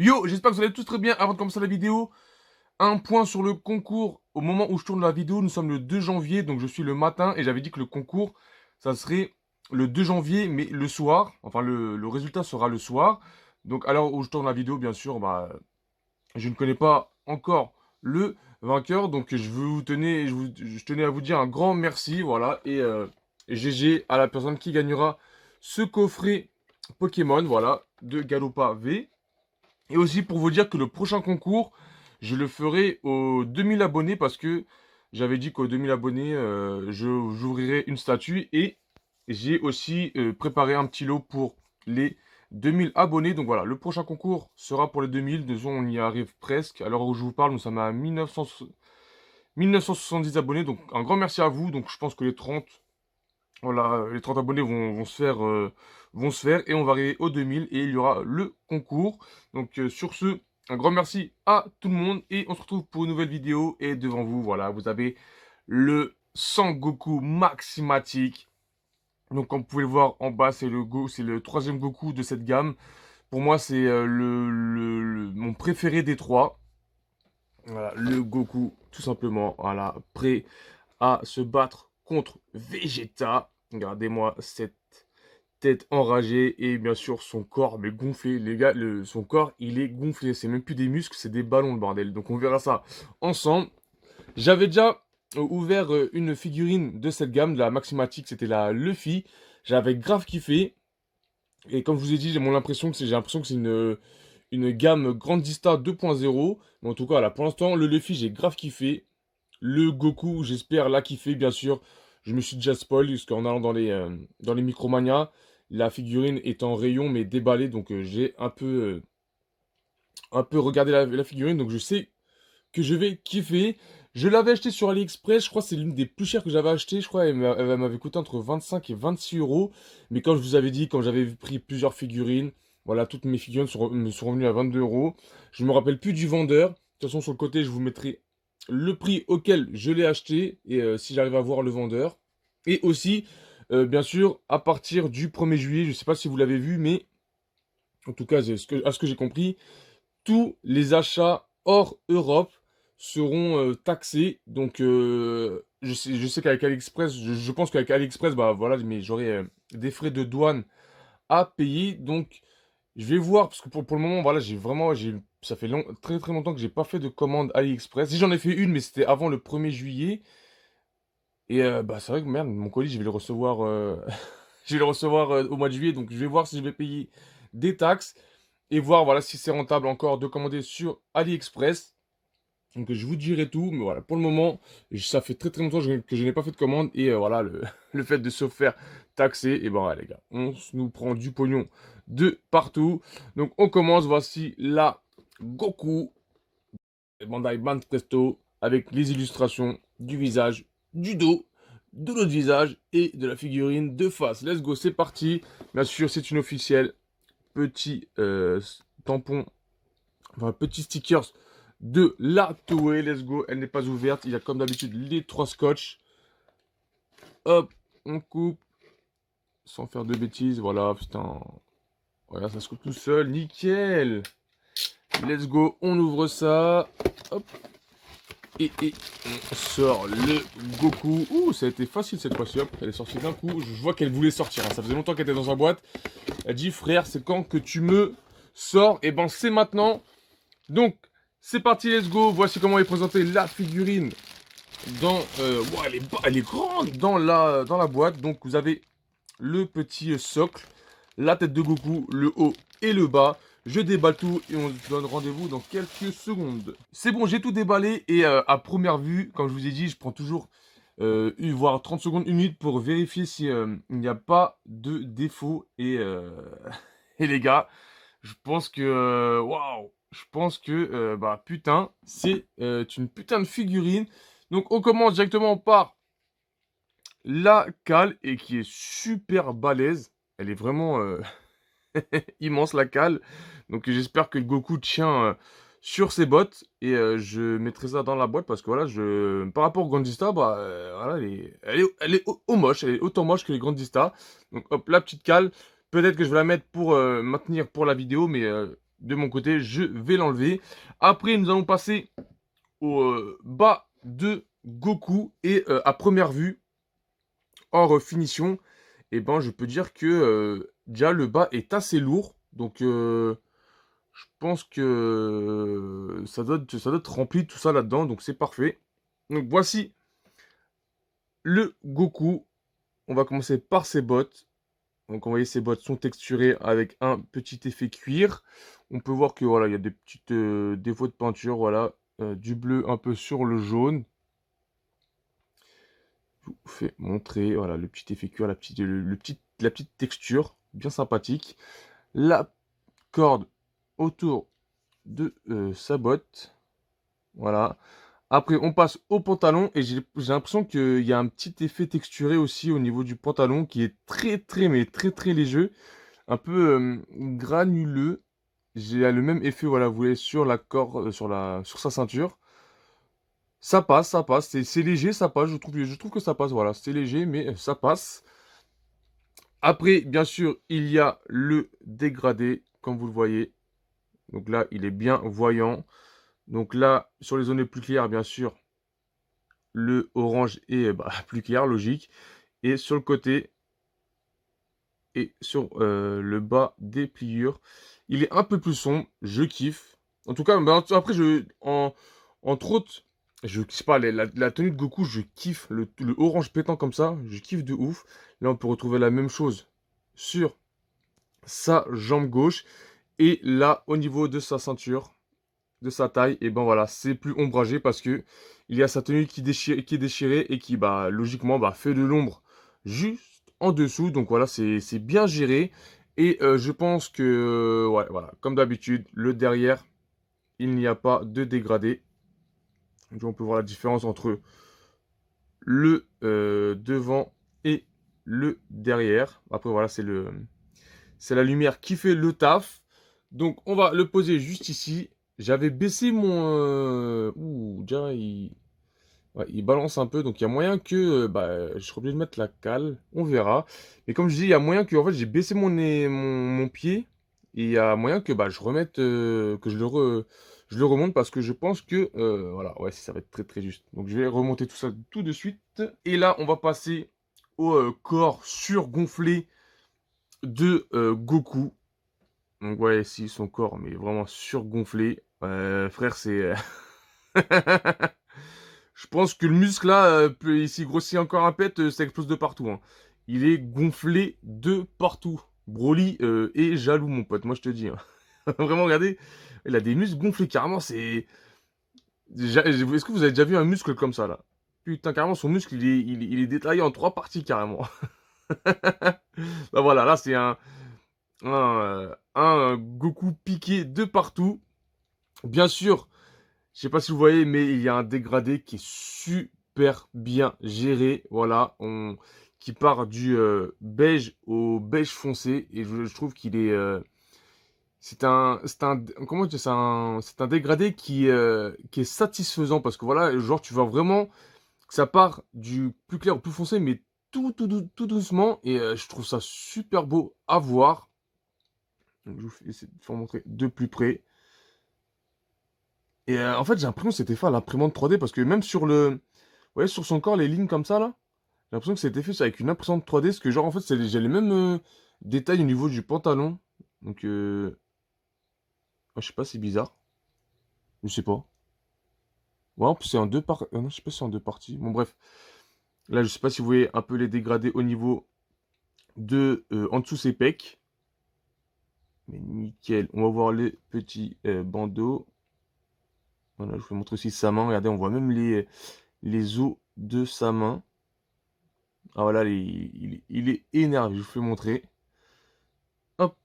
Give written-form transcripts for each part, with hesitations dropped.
Yo, j'espère que vous allez tous très bien. Avant de commencer la vidéo, un point sur le concours. Au moment où je tourne la vidéo, nous sommes le 2 janvier, donc je suis le matin et j'avais dit que le concours, ça serait le 2 janvier, mais le soir. Enfin, le résultat sera le soir. Donc à l'heure où je tourne la vidéo, bien sûr, je ne connais pas encore le vainqueur. Donc je tenais à vous dire un grand merci, voilà, et GG à la personne qui gagnera ce coffret Pokémon, voilà, de Galopa V. Et aussi pour vous dire que le prochain concours, je le ferai aux 2000 abonnés parce que j'avais dit qu'aux 2000 abonnés, j'ouvrirai une statue et j'ai aussi préparé un petit lot pour les 2000 abonnés. Donc voilà, le prochain concours sera pour les 2000. De toute façon, on y arrive presque. À l'heure où je vous parle, nous sommes à 1970 abonnés. Donc un grand merci à vous. Donc je pense que les 30 voilà, les 30 abonnés vont se faire et on va arriver aux 2000 et il y aura le concours. Donc sur ce, un grand merci à tout le monde et on se retrouve pour une nouvelle vidéo. Et devant vous, voilà, vous avez le Sangoku Maximatic. Donc comme vous pouvez le voir en bas, c'est le troisième Goku de cette gamme. Pour moi, c'est mon préféré des trois. Voilà, le Goku, tout simplement, voilà, prêt à se battre contre Vegeta. Regardez-moi cette tête enragée et bien sûr son corps mais gonflé. Les gars, son corps il est gonflé. C'est même plus des muscles, c'est des ballons le bordel. Donc on verra ça ensemble. J'avais déjà ouvert une figurine de cette gamme, de la Maximatic, c'était la Luffy. J'avais grave kiffé. Et comme je vous ai dit, j'ai l'impression que c'est une gamme Grandista 2.0. Mais en tout cas, là, pour l'instant, le Luffy, j'ai grave kiffé. Le Goku, j'espère la kiffer, bien sûr. Je me suis déjà spoil, parce qu'en allant dans les Micromania, la figurine est en rayon, mais déballée. Donc, j'ai un peu regardé la figurine. Donc, je sais que je vais kiffer. Je l'avais acheté sur AliExpress. Je crois que c'est l'une des plus chères que j'avais acheté. Je crois elle m'avait coûté entre 25 et 26 euros. Mais comme je vous avais dit, quand j'avais pris plusieurs figurines, voilà, toutes mes figurines me sont revenues à 22 euros. Je me rappelle plus du vendeur. De toute façon, sur le côté, je vous mettrai le prix auquel je l'ai acheté et si j'arrive à voir le vendeur. Et aussi, bien sûr, à partir du 1er juillet, je ne sais pas si vous l'avez vu, mais en tout cas, à ce que j'ai compris, tous les achats hors Europe seront taxés. Donc, je sais qu'avec AliExpress, je pense qu'avec AliExpress, bah voilà, mais j'aurai des frais de douane à payer. Donc, je vais voir, parce que pour le moment, voilà, ça fait très très longtemps que j'ai pas fait de commande AliExpress. Si j'en ai fait une, mais c'était avant le 1er juillet. Et bah, c'est vrai que merde, mon colis, je vais le recevoir, je vais le recevoir au mois de juillet. Donc, je vais voir si je vais payer des taxes et voir voilà, si c'est rentable encore de commander sur AliExpress. Donc, je vous dirai tout. Mais voilà, pour le moment, ça fait très très longtemps que je n'ai pas fait de commande. Et voilà, le fait de se faire taxer, et ben ouais, les gars, nous prend du pognon de partout. Donc, on commence. Voici la Goku Bandai Presto avec les illustrations du visage, du dos, de l'autre visage et de la figurine de face. Let's go, c'est parti. Bien sûr, c'est une officielle. Petit tampon, enfin petit stickers de la Toei. Let's go, elle n'est pas ouverte. Il y a comme d'habitude les trois scotch. Hop, on coupe sans faire de bêtises. Voilà, putain. Voilà, ça se coupe tout seul. Nickel. Let's go, on ouvre ça. Hop. Et on sort le Goku. Ouh, ça a été facile cette fois-ci. Hop, elle est sortie d'un coup. Je vois qu'elle voulait sortir, hein. Ça faisait longtemps qu'elle était dans sa boîte. Elle dit, frère, c'est quand que tu me sors? Et ben, c'est maintenant. Donc, c'est parti, let's go. Voici comment est présentée la figurine dans... wow, elle est grande dans la boîte. Donc, vous avez le petit socle, la tête de Goku, le haut et le bas. Je déballe tout et on se donne rendez-vous dans quelques secondes. C'est bon, j'ai tout déballé et à première vue, comme je vous ai dit, je prends toujours voire 30 secondes, 1 minute pour vérifier si il n'y a pas de défaut. Et, et les gars, je pense que... Waouh! Je pense que, bah putain, c'est une putain de figurine. Donc on commence directement par la cale et qui est super balèze. Elle est vraiment immense la cale. Donc j'espère que le Goku tient sur ses bottes. Et je mettrai ça dans la boîte parce que voilà, par rapport au Grandista, bah voilà, elle est au moche. Elle est autant moche que les Grandista. Donc hop, la petite cale. Peut-être que je vais la mettre pour maintenir pour la vidéo. Mais de mon côté, je vais l'enlever. Après, nous allons passer au bas de Goku. Et à première vue, hors finition, et ben, je peux dire que déjà le bas est assez lourd. Donc, je pense que ça doit être rempli tout ça là-dedans. Donc, c'est parfait. Donc, voici le Goku. On va commencer par ses bottes. Donc, vous voyez, ces bottes sont texturées avec un petit effet cuir. On peut voir que voilà, il y a des petites défauts de peinture, voilà, du bleu un peu sur le jaune. Je vous fais montrer, voilà, le petit effet cuir, la petite texture, bien sympathique. La corde autour de sa botte, voilà. Après, on passe au pantalon et j'ai l'impression qu'il y a un petit effet texturé aussi au niveau du pantalon qui est mais très léger. Un peu granuleux. J'ai le même effet, voilà, vous voyez, sur la corde, sur sa ceinture. Ça passe. C'est léger, ça passe. Je trouve que ça passe, voilà. C'est léger, mais ça passe. Après, bien sûr, il y a le dégradé, comme vous le voyez. Donc là, il est bien voyant. Donc là, sur les zones les plus claires, bien sûr, le orange est plus clair, logique. Et sur le côté, et sur le bas des pliures. Il est un peu plus sombre, je kiffe. En tout cas, après, entre autres, je sais pas, la tenue de Goku, je kiffe. Le orange pétant comme ça, je kiffe de ouf. Là, on peut retrouver la même chose sur sa jambe gauche. Et là, au niveau de sa ceinture, de sa taille, et ben voilà, c'est plus ombragé parce que il y a sa tenue qui est déchirée et qui, logiquement, fait de l'ombre juste en dessous. Donc voilà, c'est bien géré. Et je pense que, ouais, voilà, comme d'habitude, le derrière, il n'y a pas de dégradé. Donc on peut voir la différence entre le devant et le derrière. Après, voilà, c'est la lumière qui fait le taf. Donc, on va le poser juste ici. J'avais baissé mon... Ouh, déjà, ouais, il balance un peu. Donc, il y a moyen que... je serais obligé de mettre la cale. On verra. Mais comme je dis, il y a moyen que... En fait, j'ai baissé mon pied. Et il y a moyen que je remette... que je le remonte parce que je pense que... voilà, ouais, ça va être très juste. Donc, je vais remonter tout ça tout de suite. Et là, on va passer au corps surgonflé de Goku. Donc ouais, si, son corps, mais vraiment surgonflé. Frère, c'est... Je pense que le muscle, là, s'il grossit encore un pet, ça explose de partout, hein. Il est gonflé de partout. Broly est jaloux, mon pote, moi je te dis, hein. Vraiment, regardez, il a des muscles gonflés, carrément, c'est... Est-ce que vous avez déjà vu un muscle comme ça, là? Putain, carrément, son muscle, il est détaillé en 3 parties, carrément. Voilà, là, c'est un Goku piqué de partout. Bien sûr, je sais pas si vous voyez, mais il y a un dégradé qui est super bien géré. Voilà, qui part du beige au beige foncé. Et je trouve qu'il est... comment dire, c'est un dégradé qui est satisfaisant. Parce que voilà, genre, tu vois vraiment que ça part du plus clair au plus foncé, mais tout doucement. Et je trouve ça super beau à voir. Donc, je vais essayer de vous montrer de plus près. Et en fait, j'ai l'impression que c'était fait à l'imprimante 3D parce que même sur vous voyez, sur son corps, les lignes comme ça, là, j'ai l'impression que c'était fait avec une imprimante 3D. Parce que, genre, en fait, j'ai les mêmes détails au niveau du pantalon. Donc, je sais pas, c'est bizarre. Je sais pas. Ouais, en plus, c'est en deux parties. Non, je sais pas si c'est en deux parties. Bon, bref. Là, je sais pas si vous voyez un peu les dégradés au niveau de en dessous ses pecs. Mais nickel. On va voir les petits bandeaux. Voilà, je vous montre aussi sa main. Regardez, on voit même les os de sa main. Ah voilà, il est énervé, je vous fais montrer. Hop,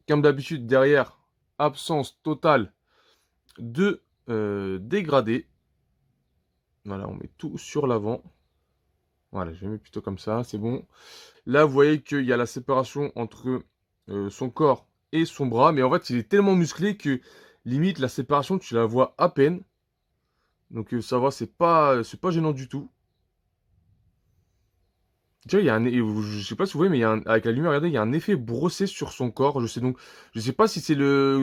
comme d'habitude, derrière, absence totale de dégradé. Voilà, on met tout sur l'avant. Voilà, je vais mettre plutôt comme ça, c'est bon. Là, vous voyez qu'il y a la séparation entre son corps et son bras. Mais en fait, il est tellement musclé que limite, la séparation, tu la vois à peine. Donc ça va, c'est pas gênant du tout. Tu vois, il y a je sais pas si vous voyez, mais avec la lumière, regardez, il y a un effet brossé sur son corps. Je sais pas si c'est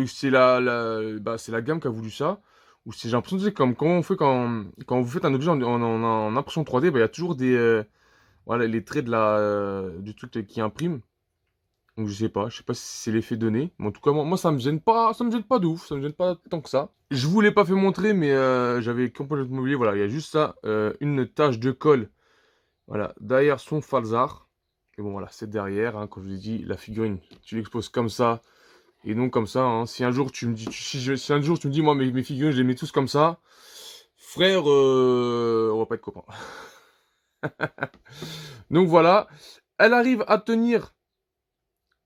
c'est la gamme qui a voulu ça, ou si j'ai l'impression que c'est comme quand vous faites un objet en impression 3D, bah, il y a toujours voilà, les traits du truc qui imprime. Donc je sais pas si c'est l'effet donné. Mais en tout cas, moi, ça me gêne pas de ouf, ça me gêne pas tant que ça. Je vous l'ai pas fait montrer, mais j'avais complètement oublié. Voilà, il y a juste ça, une tache de colle. Voilà, derrière son falzar. Et bon, voilà, c'est derrière, hein, comme je vous ai dit, la figurine. Tu l'exposes comme ça, et non comme ça. Hein. Si un jour tu me dis, si un jour tu me dis, moi, mes figurines, je les mets tous comme ça, frère, on va pas être copains. Donc voilà, elle arrive à tenir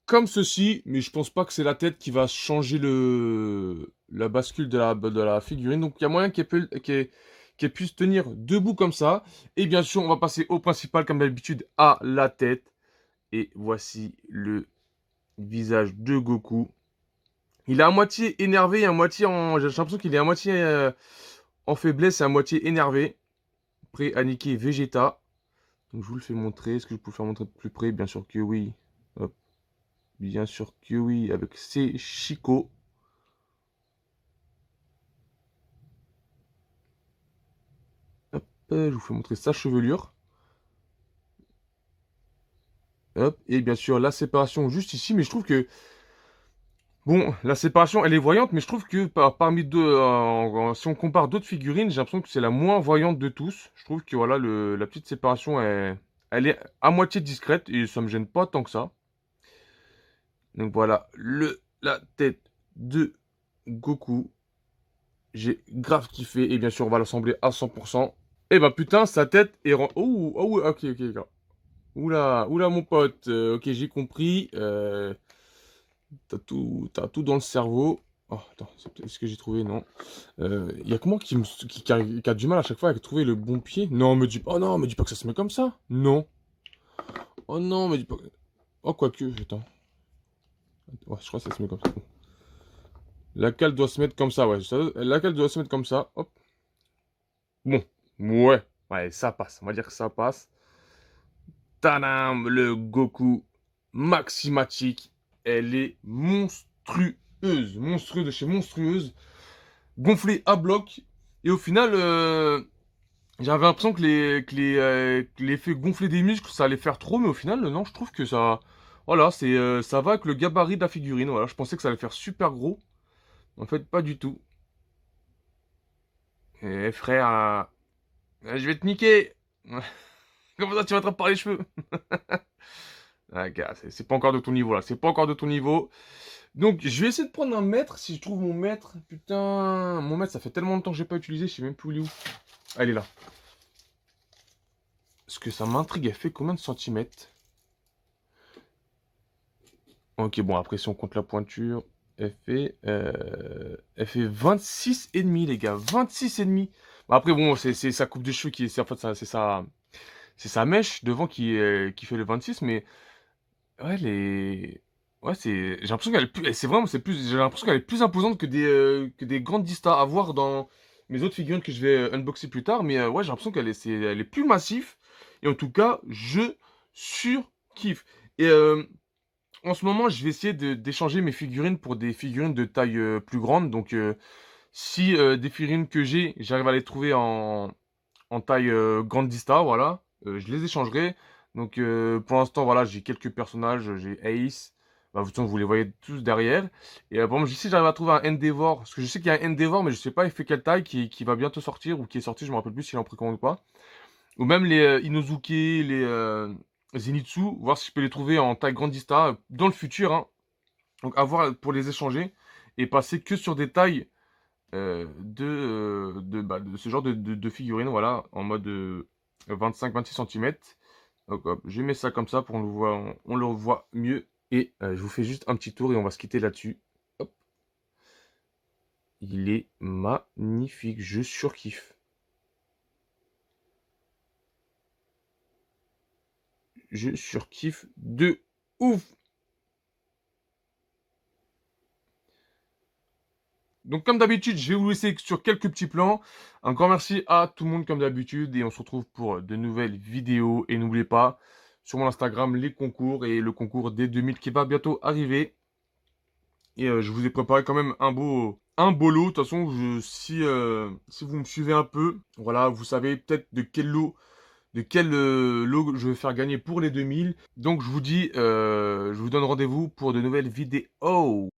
comme ceci, mais je pense pas que c'est la tête qui va changer la bascule de la figurine. Donc il y a moyen qu'elle puisse tenir debout comme ça. Et bien sûr, on va passer au principal, comme d'habitude, à la tête. Et voici le visage de Goku. Il est à moitié énervé, à moitié en... J'ai l'impression qu'il est à moitié en faiblesse et à moitié énervé. Prêt à niquer Vegeta. Donc je vous le fais montrer. Est-ce que je peux le faire montrer de plus près? Bien sûr que oui. Hop. Bien sûr que oui. Avec ses chicots. Hop. Je vous fais montrer sa chevelure. Hop. Et bien sûr la séparation juste ici. Mais je trouve que... Bon, la séparation, elle est voyante, mais je trouve que parmi deux, si on compare d'autres figurines, j'ai l'impression que c'est la moins voyante de tous. Je trouve que voilà, la petite séparation, elle est à moitié discrète et ça me gêne pas tant que ça. Donc voilà, la tête de Goku. J'ai grave kiffé et bien sûr, on va l'assembler à 100%. Et bah putain, sa tête est... Oh, oh, ok, ok, ok. Oula, oula, mon pote. Ok, j'ai compris. T'as tout dans le cerveau. Oh, attends, est-ce que j'ai trouvé? Non. Y a que moi qui a du mal à chaque fois à trouver le bon pied. Non, me dis pas. Oh non, me dis pas que ça se met comme ça. Non. Oh non, me dis pas. Oh, quoique, attends. Ouais, je crois que ça se met comme ça. Laquelle doit se mettre comme ça, ouais. Laquelle doit se mettre comme ça. Hop. Bon. Ouais. Ouais, ça passe. On va dire que ça passe. Tadam, le Goku Maximatique. Elle est monstrueuse. Monstrueuse de chez monstrueuse. Gonflée à bloc. Et au final, j'avais l'impression que l'effet gonfler des muscles, ça allait faire trop. Mais au final, non, je trouve que ça... Voilà, ça va avec le gabarit de la figurine. Voilà, je pensais que ça allait faire super gros. En fait, pas du tout. Eh frère, je vais te niquer. Comment ça, tu m'attrapes par les cheveux? Ah, gars, c'est pas encore de ton niveau là, c'est pas encore de ton niveau. Donc, je vais essayer de prendre un mètre si je trouve mon mètre. Putain, mon mètre, ça fait tellement longtemps que j'ai pas utilisé, je sais même plus où il est où. Ah, il est là. Parce que ça m'intrigue, elle fait combien de centimètres? Ok, bon, après, si on compte la pointure, elle fait 26 et demi, les gars. 26 et demi. Bon, après, bon, c'est sa coupe de cheveux qui est, en fait, c'est sa mèche devant qui fait le 26, mais ouais, ouais, j'ai l'impression qu'elle est plus, c'est vraiment, c'est plus, j'ai l'impression qu'elle est plus imposante que des grandes distas à voir dans mes autres figurines que je vais unboxer plus tard, mais ouais, j'ai l'impression elle est plus massif, et en tout cas, je surkiffe. Et en ce moment, je vais essayer d'échanger mes figurines pour des figurines de taille plus grande, donc si des figurines que j'arrive à les trouver en taille grande dista, voilà. Je les échangerai. Donc pour l'instant, voilà, j'ai quelques personnages. J'ai Ace. Bah, de toute façon, vous les voyez tous derrière. Et par exemple, si j'arrive à trouver un Endeavor, parce que je sais qu'il y a un Endeavor, mais je sais pas il fait quelle taille, qui va bientôt sortir, ou qui est sorti, je me rappelle plus s'il est en précommande ou pas. Ou même les Inosuke, les Zenitsu, voir si je peux les trouver en taille grandista dans le futur. Hein. Donc à voir pour les échanger. Et passer que sur des tailles de ce genre de figurines, voilà, en mode 25-26 cm. Donc hop, je mets ça comme ça pour on le voit mieux. Et je vous fais juste un petit tour et on va se quitter là-dessus. Hop. Il est magnifique, je surkiffe. Je surkiffe de ouf. Donc comme d'habitude, je vais vous laisser sur quelques petits plans. Un grand merci à tout le monde comme d'habitude et on se retrouve pour de nouvelles vidéos. Et n'oubliez pas, sur mon Instagram les concours et le concours des 2000 qui va bientôt arriver. Et je vous ai préparé quand même un beau lot. De toute façon, si vous me suivez un peu, voilà, vous savez peut-être de quel lot je vais faire gagner pour les 2000. Donc je vous dis, je vous donne rendez-vous pour de nouvelles vidéos.